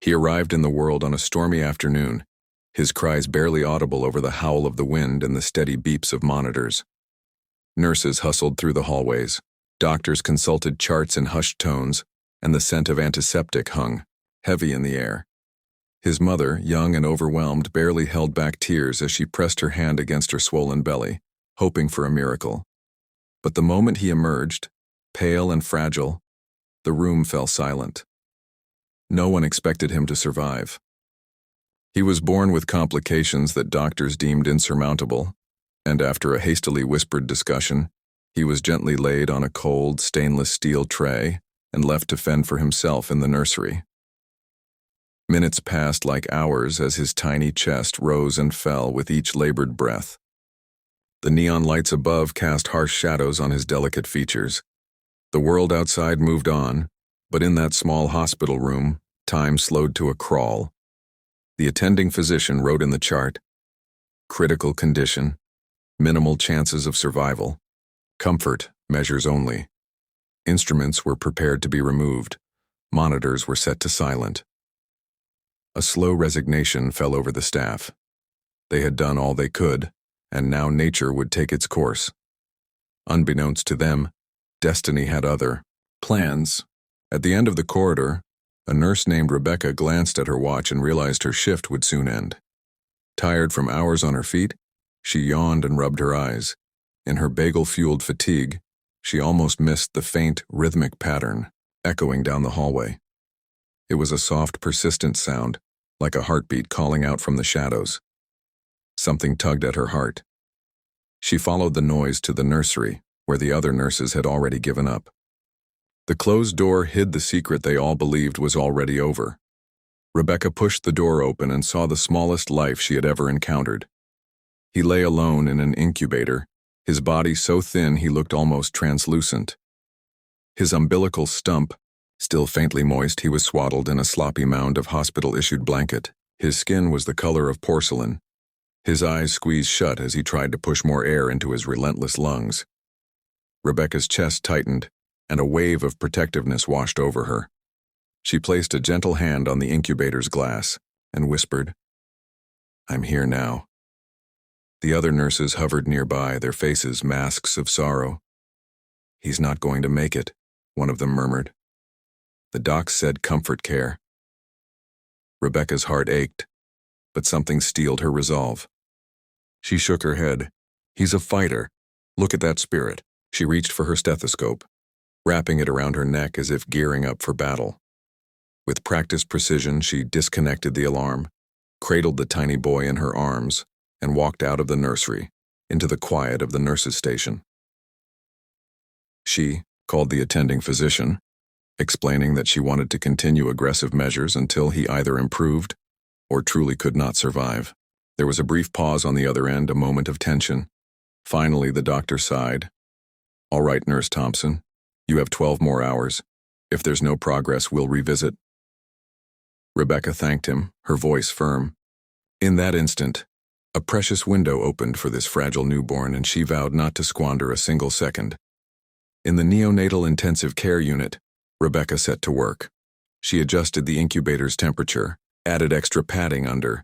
He arrived in the world on a stormy afternoon, his cries barely audible over the howl of the wind and the steady beeps of monitors. Nurses hustled through the hallways, doctors consulted charts in hushed tones, and the scent of antiseptic hung, heavy in the air. His mother, young and overwhelmed, barely held back tears as she pressed her hand against her swollen belly, hoping for a miracle. But the moment he emerged, pale and fragile, the room fell silent. No one expected him to survive. He was born with complications that doctors deemed insurmountable, and after a hastily whispered discussion, he was gently laid on a cold, stainless steel tray and left to fend for himself in the nursery. Minutes passed like hours as his tiny chest rose and fell with each labored breath. The neon lights above cast harsh shadows on his delicate features. The world outside moved on, but in that small hospital room, time slowed to a crawl. The attending physician wrote in the chart, "Critical condition, minimal chances of survival, comfort measures only." Instruments were prepared to be removed, monitors were set to silent. A slow resignation fell over the staff. They had done all they could, and now nature would take its course. Unbeknownst to them, destiny had other plans. At the end of the corridor, a nurse named Rebecca glanced at her watch and realized her shift would soon end. Tired from hours on her feet, she yawned and rubbed her eyes. In her bagel-fueled fatigue, she almost missed the faint, rhythmic pattern echoing down the hallway. It was a soft, persistent sound, like a heartbeat calling out from the shadows. Something tugged at her heart. She followed the noise to the nursery, where the other nurses had already given up. The closed door hid the secret they all believed was already over. Rebecca pushed the door open and saw the smallest life she had ever encountered. He lay alone in an incubator, his body so thin he looked almost translucent. His umbilical stump, still faintly moist, he was swaddled in a sloppy mound of hospital-issued blanket. His skin was the color of porcelain. His eyes squeezed shut as he tried to push more air into his relentless lungs. Rebecca's chest tightened, and a wave of protectiveness washed over her. She placed a gentle hand on the incubator's glass and whispered, "I'm here now." The other nurses hovered nearby, their faces masks of sorrow. "He's not going to make it," one of them murmured. The doc said comfort care. Rebecca's heart ached, but something steeled her resolve. She shook her head. "He's a fighter. Look at that spirit." She reached for her stethoscope, wrapping it around her neck as if gearing up for battle. With practiced precision, she disconnected the alarm, cradled the tiny boy in her arms, and walked out of the nursery, into the quiet of the nurses' station. She called the attending physician, explaining that she wanted to continue aggressive measures until he either improved or truly could not survive. There was a brief pause on the other end, a moment of tension. Finally, the doctor sighed. "All right, Nurse Thompson. You have 12 more hours. If there's no progress, we'll revisit." Rebecca thanked him, her voice firm. In that instant, a precious window opened for this fragile newborn, and she vowed not to squander a single second. In the neonatal intensive care unit, Rebecca set to work. She adjusted the incubator's temperature, added extra padding under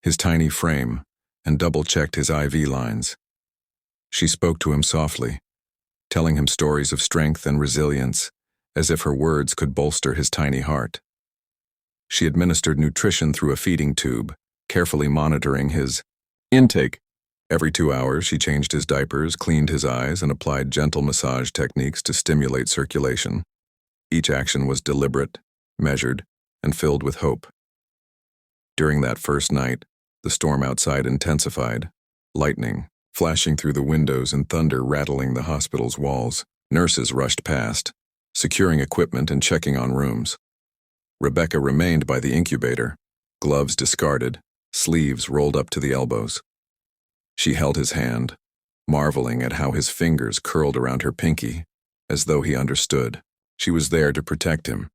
his tiny frame, and double-checked his IV lines. She spoke to him softly, telling him stories of strength and resilience, as if her words could bolster his tiny heart. She administered nutrition through a feeding tube, carefully monitoring his intake. Every 2 hours, she changed his diapers, cleaned his eyes, and applied gentle massage techniques to stimulate circulation. Each action was deliberate, measured, and filled with hope. During that first night, the storm outside intensified, lightning flashing through the windows and thunder rattling the hospital's walls. Nurses rushed past, securing equipment and checking on rooms. Rebecca remained by the incubator, gloves discarded, sleeves rolled up to the elbows. She held his hand, marveling at how his fingers curled around her pinky, as though he understood. She was there to protect him.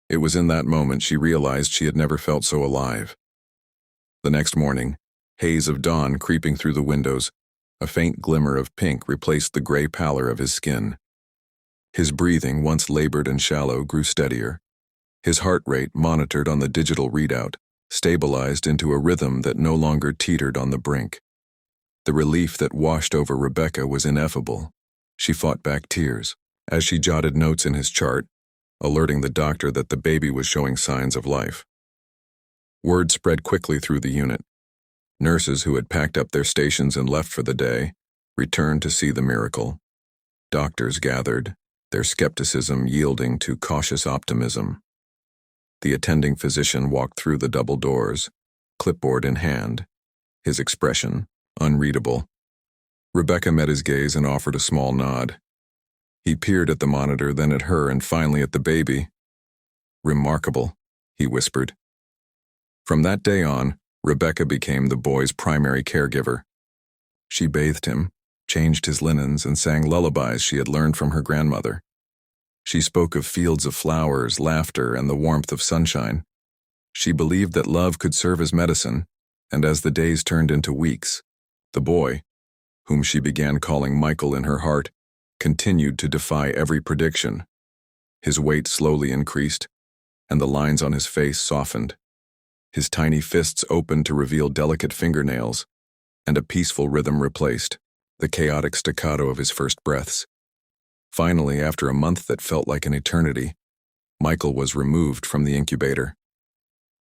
It was in that moment she realized she had never felt so alive. The next morning, haze of dawn creeping through the windows, a faint glimmer of pink replaced the gray pallor of his skin. His breathing, once labored and shallow, grew steadier. His heart rate, monitored on the digital readout, stabilized into a rhythm that no longer teetered on the brink. The relief that washed over Rebecca was ineffable. She fought back tears as she jotted notes in his chart, alerting the doctor that the baby was showing signs of life. Word spread quickly through the unit. Nurses who had packed up their stations and left for the day returned to see the miracle. Doctors gathered, their skepticism yielding to cautious optimism. The attending physician walked through the double doors, clipboard in hand, his expression unreadable. Rebecca met his gaze and offered a small nod. He peered at the monitor, then at her, and finally at the baby. "Remarkable," he whispered. From that day on, Rebecca became the boy's primary caregiver. She bathed him, changed his linens, and sang lullabies she had learned from her grandmother. She spoke of fields of flowers, laughter, and the warmth of sunshine. She believed that love could serve as medicine, and as the days turned into weeks, the boy, whom she began calling Michael in her heart, continued to defy every prediction. His weight slowly increased, and the lines on his face softened. His tiny fists opened to reveal delicate fingernails, and a peaceful rhythm replaced the chaotic staccato of his first breaths. Finally, after a month that felt like an eternity, Michael was removed from the incubator.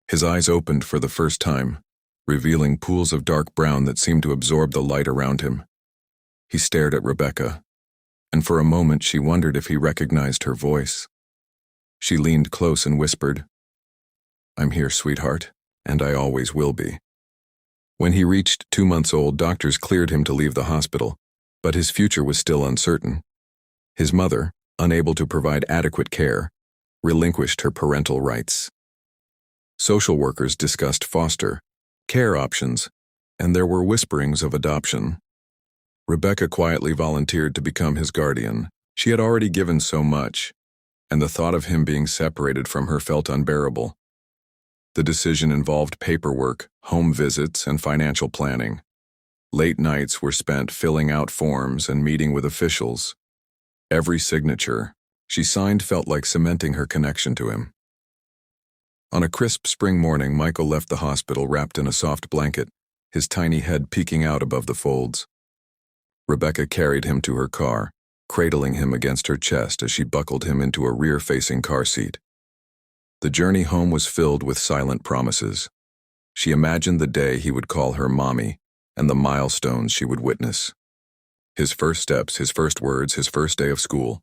His eyes opened for the first time, revealing pools of dark brown that seemed to absorb the light around him. He stared at Rebecca, and for a moment she wondered if he recognized her voice. She leaned close and whispered, "I'm here, sweetheart, and I always will be." When he reached 2 months old, doctors cleared him to leave the hospital, but his future was still uncertain. His mother, unable to provide adequate care, relinquished her parental rights. Social workers discussed foster care options, and there were whisperings of adoption. Rebecca quietly volunteered to become his guardian. She had already given so much, and the thought of him being separated from her felt unbearable. The decision involved paperwork, home visits, and financial planning. Late nights were spent filling out forms and meeting with officials. Every signature she signed felt like cementing her connection to him. On a crisp spring morning, Michael left the hospital wrapped in a soft blanket, his tiny head peeking out above the folds. Rebecca carried him to her car, cradling him against her chest as she buckled him into a rear-facing car seat. The journey home was filled with silent promises. She imagined the day he would call her mommy and the milestones she would witness. His first steps, his first words, his first day of school.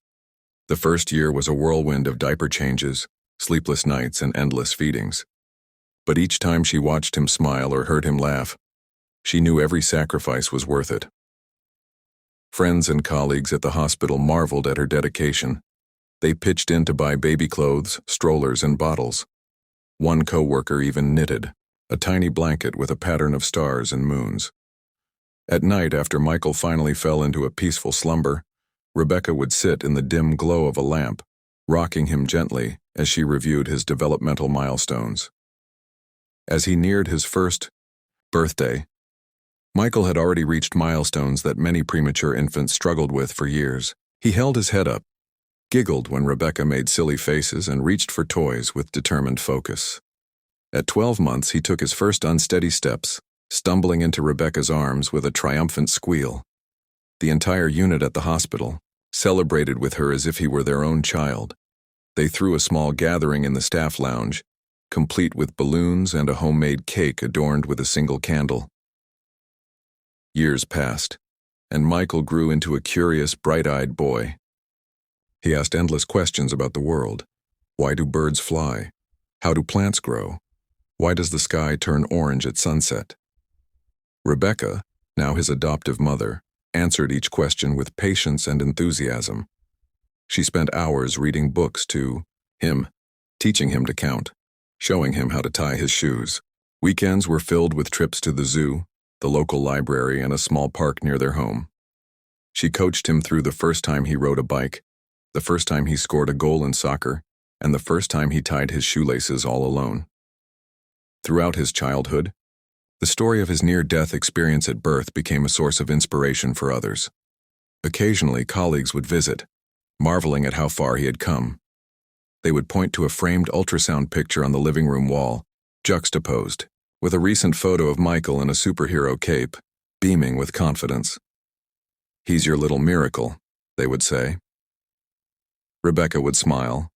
The first year was a whirlwind of diaper changes, sleepless nights, and endless feedings. But each time she watched him smile or heard him laugh, she knew every sacrifice was worth it. Friends and colleagues at the hospital marveled at her dedication. They pitched in to buy baby clothes, strollers, and bottles. One co-worker even knitted a tiny blanket with a pattern of stars and moons. At night, after Michael finally fell into a peaceful slumber, Rebecca would sit in the dim glow of a lamp, rocking him gently as she reviewed his developmental milestones. As he neared his first birthday, Michael had already reached milestones that many premature infants struggled with for years. He held his head up, giggled when Rebecca made silly faces, and reached for toys with determined focus. At 12 months, he took his first unsteady steps, stumbling into Rebecca's arms with a triumphant squeal. The entire unit at the hospital celebrated with her as if he were their own child. They threw a small gathering in the staff lounge, complete with balloons and a homemade cake adorned with a single candle. Years passed, and Michael grew into a curious, bright-eyed boy. He asked endless questions about the world. Why do birds fly? How do plants grow? Why does the sky turn orange at sunset? Rebecca, now his adoptive mother, answered each question with patience and enthusiasm. She spent hours reading books to him, teaching him to count, showing him how to tie his shoes. Weekends were filled with trips to the zoo, the local library, and a small park near their home. She coached him through the first time he rode a bike, the first time he scored a goal in soccer, and the first time he tied his shoelaces all alone. Throughout his childhood, the story of his near-death experience at birth became a source of inspiration for others. Occasionally, colleagues would visit, marveling at how far he had come. They would point to a framed ultrasound picture on the living room wall, juxtaposed, with a recent photo of Michael in a superhero cape, beaming with confidence. "He's your little miracle," they would say. Rebecca would smile,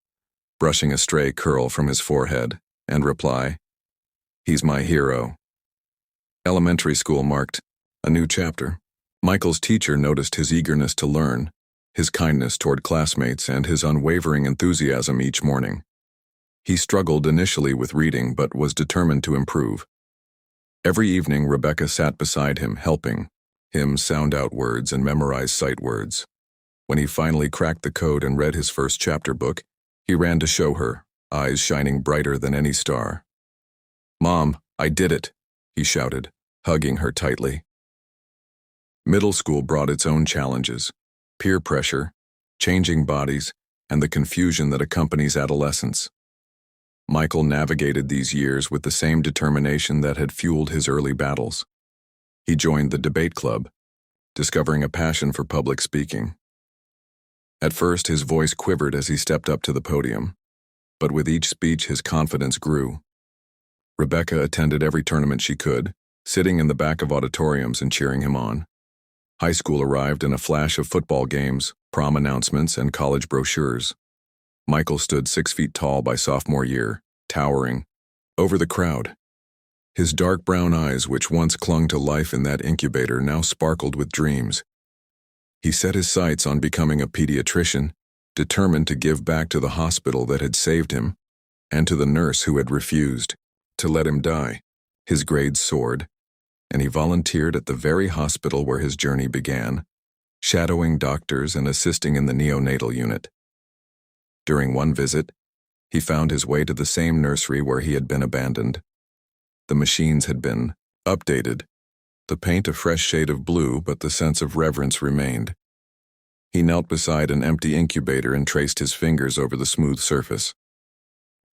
brushing a stray curl from his forehead, and reply, "He's my hero." Elementary school marked a new chapter. Michael's teacher noticed his eagerness to learn, his kindness toward classmates, and his unwavering enthusiasm each morning. He struggled initially with reading but was determined to improve. Every evening, Rebecca sat beside him, helping him sound out words and memorize sight words. When he finally cracked the code and read his first chapter book, he ran to show her, eyes shining brighter than any star. "Mom, I did it," he shouted, hugging her tightly. Middle school brought its own challenges: peer pressure, changing bodies, and the confusion that accompanies adolescence. Michael navigated these years with the same determination that had fueled his early battles. He joined the debate club, discovering a passion for public speaking. At first, his voice quivered as he stepped up to the podium, but with each speech his confidence grew. Rebecca attended every tournament she could, sitting in the back of auditoriums and cheering him on. High school arrived in a flash of football games, prom announcements, and college brochures. Michael stood 6 feet tall by sophomore year, towering over the crowd. His dark brown eyes, which once clung to life in that incubator, now sparkled with dreams. He set his sights on becoming a pediatrician, determined to give back to the hospital that had saved him, and to the nurse who had refused to let him die. His grades soared, and he volunteered at the very hospital where his journey began, shadowing doctors and assisting in the neonatal unit. During one visit, he found his way to the same nursery where he had been abandoned. The machines had been updated, the paint a fresh shade of blue, but the sense of reverence remained. He knelt beside an empty incubator and traced his fingers over the smooth surface.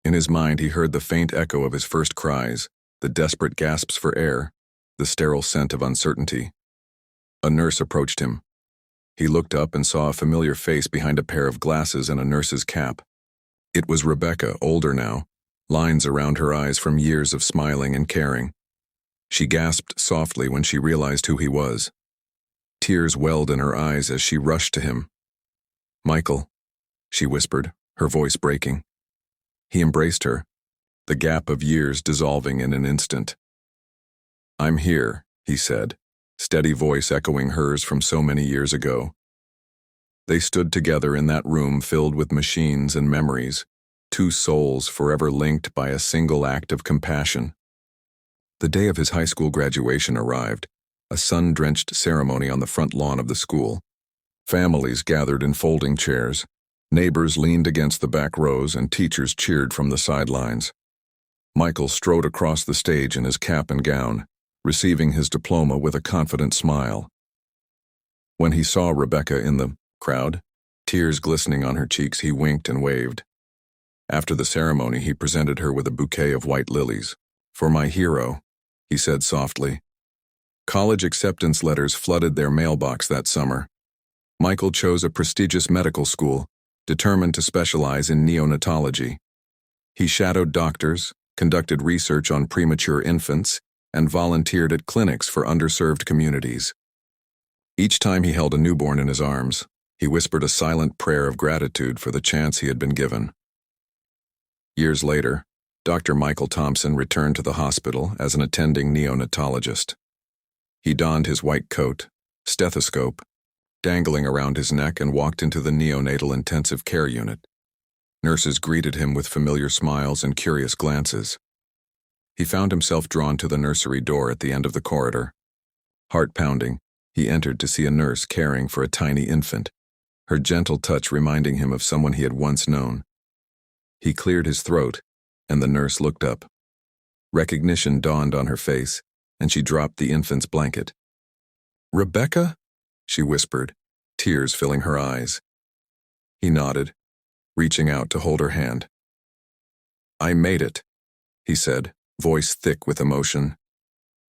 In his mind, he heard the faint echo of his first cries, the desperate gasps for air, the sterile scent of uncertainty. A nurse approached him. He looked up and saw a familiar face behind a pair of glasses and a nurse's cap. It was Rebecca, older now, lines around her eyes from years of smiling and caring. She gasped softly when she realized who he was. Tears welled in her eyes as she rushed to him. "Michael," she whispered, her voice breaking. He embraced her, the gap of years dissolving in an instant. "I'm here," he said, steady voice echoing hers from so many years ago. They stood together in that room filled with machines and memories, two souls forever linked by a single act of compassion. The day of his high school graduation arrived, a sun-drenched ceremony on the front lawn of the school. Families gathered in folding chairs, neighbors leaned against the back rows, and teachers cheered from the sidelines. Michael strode across the stage in his cap and gown, receiving his diploma with a confident smile. When he saw Rebecca in the crowd, tears glistening on her cheeks, he winked and waved. After the ceremony, he presented her with a bouquet of white lilies. "For my hero," he said softly. College acceptance letters flooded their mailbox that summer. Michael chose a prestigious medical school, determined to specialize in neonatology. He shadowed doctors, conducted research on premature infants, and volunteered at clinics for underserved communities. Each time he held a newborn in his arms, he whispered a silent prayer of gratitude for the chance he had been given. Years later, Dr. Michael Thompson returned to the hospital as an attending neonatologist. He donned his white coat, stethoscope, dangling around his neck, and walked into the neonatal intensive care unit. Nurses greeted him with familiar smiles and curious glances. He found himself drawn to the nursery door at the end of the corridor. Heart pounding, he entered to see a nurse caring for a tiny infant, her gentle touch reminding him of someone he had once known. He cleared his throat, and the nurse looked up. Recognition dawned on her face, and she dropped the infant's blanket. "Rebecca?" she whispered, tears filling her eyes. He nodded, reaching out to hold her hand. "I made it," he said, voice thick with emotion.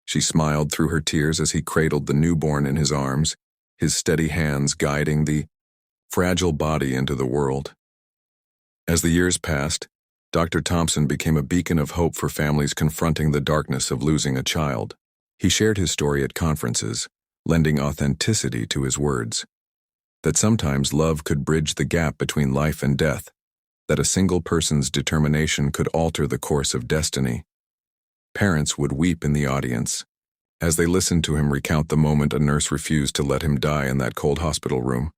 She smiled through her tears as he cradled the newborn in his arms, his steady hands guiding the fragile body into the world. As the years passed, Dr. Thompson became a beacon of hope for families confronting the darkness of losing a child. He shared his story at conferences, lending authenticity to his words. That sometimes love could bridge the gap between life and death, that a single person's determination could alter the course of destiny. Parents would weep in the audience as they listened to him recount the moment a nurse refused to let him die in that cold hospital room.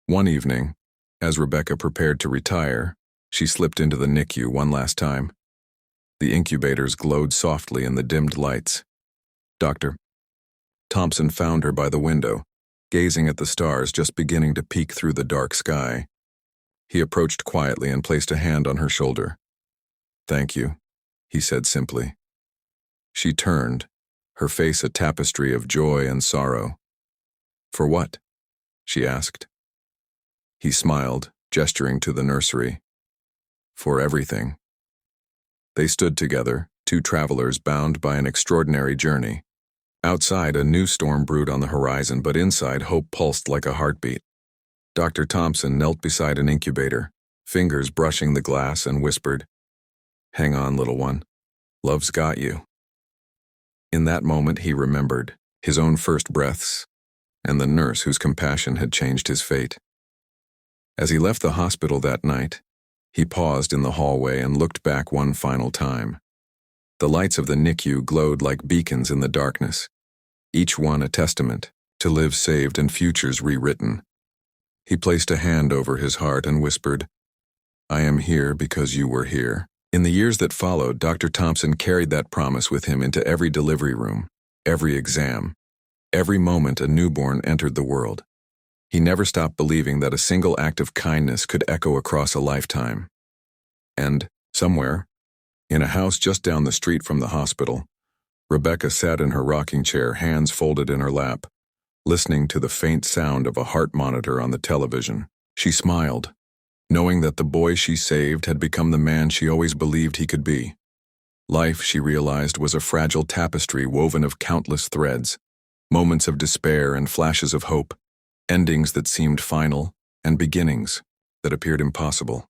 One evening, as Rebecca prepared to retire, she slipped into the NICU one last time. The incubators glowed softly in the dimmed lights. Dr. Thompson found her by the window, gazing at the stars just beginning to peek through the dark sky. He approached quietly and placed a hand on her shoulder. "Thank you," he said simply. She turned, her face a tapestry of joy and sorrow. "For what?" she asked. He smiled, gesturing to the nursery. "For everything." They stood together, two travelers bound by an extraordinary journey. Outside, a new storm brewed on the horizon, but inside, hope pulsed like a heartbeat. Dr. Thompson knelt beside an incubator, fingers brushing the glass, and whispered, "Hang on, little one. Love's got you." In that moment, he remembered his own first breaths and the nurse whose compassion had changed his fate. As he left the hospital that night, he paused in the hallway and looked back one final time. The lights of the NICU glowed like beacons in the darkness, each one a testament to lives saved and futures rewritten. He placed a hand over his heart and whispered, "I am here because you were here." In the years that followed, Dr. Thompson carried that promise with him into every delivery room, every exam, every moment a newborn entered the world. He never stopped believing that a single act of kindness could echo across a lifetime. And, somewhere, in a house just down the street from the hospital, Rebecca sat in her rocking chair, hands folded in her lap, listening to the faint sound of a heart monitor on the television. She smiled, knowing that the boy she saved had become the man she always believed he could be. Life, she realized, was a fragile tapestry woven of countless threads, moments of despair and flashes of hope, endings that seemed final, and beginnings that appeared impossible.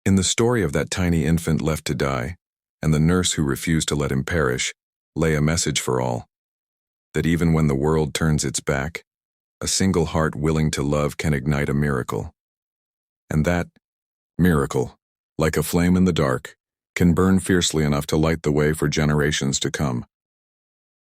In the story of that tiny infant left to die, and the nurse who refused to let him perish, lay a message for all. That even when the world turns its back, a single heart willing to love can ignite a miracle. And that miracle, like a flame in the dark, can burn fiercely enough to light the way for generations to come.